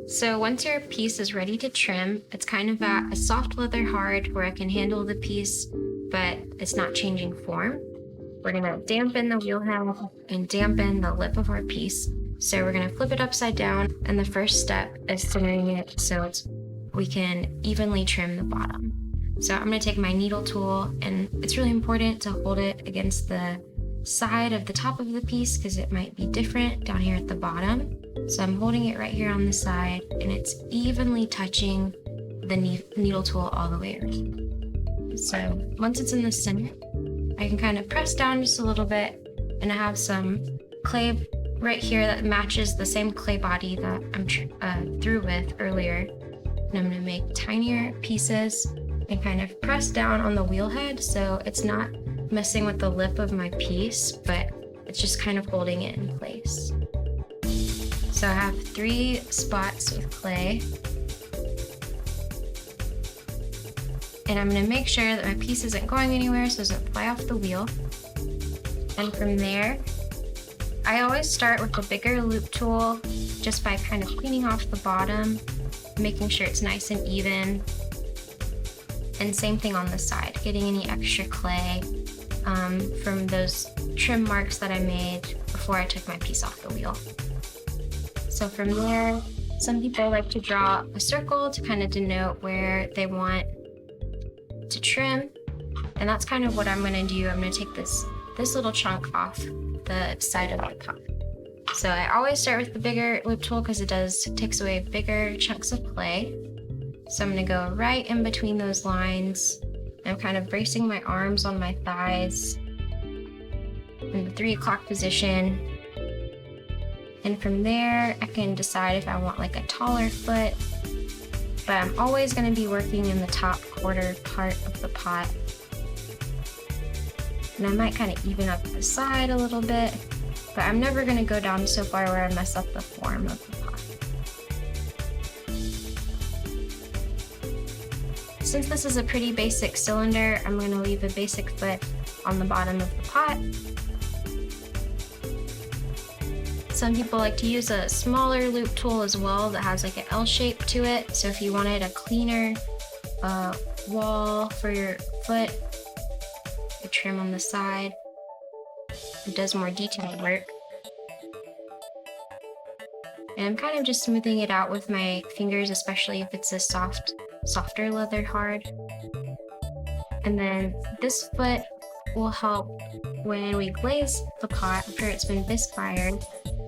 So once your piece is ready to trim, it's kind of at a soft leather hard where I can handle the piece, but it's not changing form. We're gonna dampen the wheel head and dampen the lip of our piece. So we're gonna flip it upside down, and the first step is centering it so we can evenly trim the bottom. So I'm gonna take my needle tool, and it's really important to hold it against the side of the top of the piece because it might be different down here at the bottom. So I'm holding it right here on the side, and it's evenly touching the needle tool all the way around. So once it's in the center, I can kind of press down just a little bit, and I have some clay right here that matches the same clay body that I'm through with earlier. And I'm gonna make tinier pieces and kind of press down on the wheel head so it's not messing with the lip of my piece, but it's just kind of holding it in place. So I have 3 spots with clay. And I'm gonna make sure that my piece isn't going anywhere so it doesn't fly off the wheel. And from there, I always start with the bigger loop tool just by kind of cleaning off the bottom, making sure it's nice and even. And same thing on the side, getting any extra clay from those trim marks that I made before I took my piece off the wheel. So from there, some people like to draw a circle to kind of denote where they want to trim. And that's kind of what I'm gonna do. I'm gonna take this little chunk off the side of the cup. So I always start with the bigger loop tool because it takes away bigger chunks of clay. So I'm gonna go right in between those lines. I'm kind of bracing my arms on my thighs in the 3 o'clock position. And from there, I can decide if I want like a taller foot, but I'm always gonna be working in the top quarter part of the pot. And I might kind of even up the side a little bit, but I'm never gonna go down so far where I mess up the form of the pot. Since this is a pretty basic cylinder, I'm gonna leave a basic foot on the bottom of the pot. Some people like to use a smaller loop tool as well that has like an L shape to it. So if you wanted a cleaner wall for your foot, you trim on the side. It does more detailed work. And I'm kind of just smoothing it out with my fingers, especially if it's a softer leather hard. And then this foot will help when we glaze the pot after it's been bisque fired,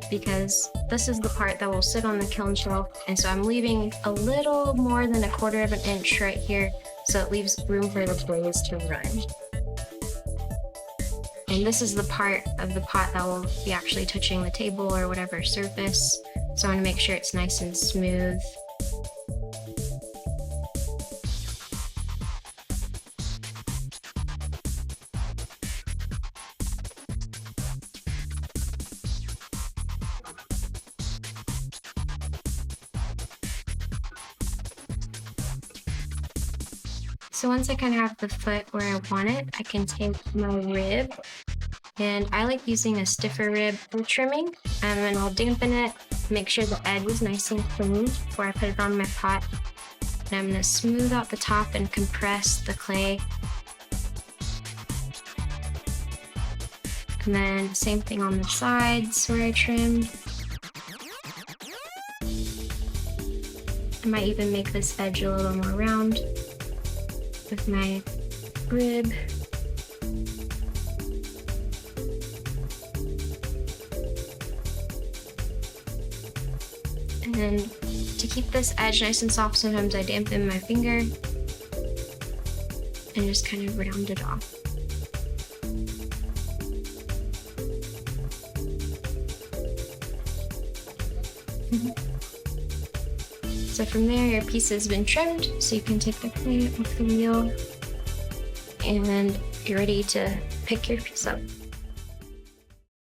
because this is the part that will sit on the kiln shelf. And so I'm leaving a little more than 1/4 of an inch right here, so it leaves room for the glaze to run. And this is the part of the pot that will be actually touching the table or whatever surface. So I want to make sure it's nice and smooth. So once I kind of have the foot where I want it, I can take my rib, and I like using a stiffer rib for trimming, and I'll dampen it, make sure the edge is nice and clean before I put it on my pot. And I'm gonna smooth out the top and compress the clay. And then same thing on the sides where I trimmed. I might even make this edge a little more round with my rib. And then to keep this edge nice and soft, sometimes I dampen my finger and just kind of round it off. So from there, your piece has been trimmed, so you can take the clay off the wheel, and you're ready to pick your piece up.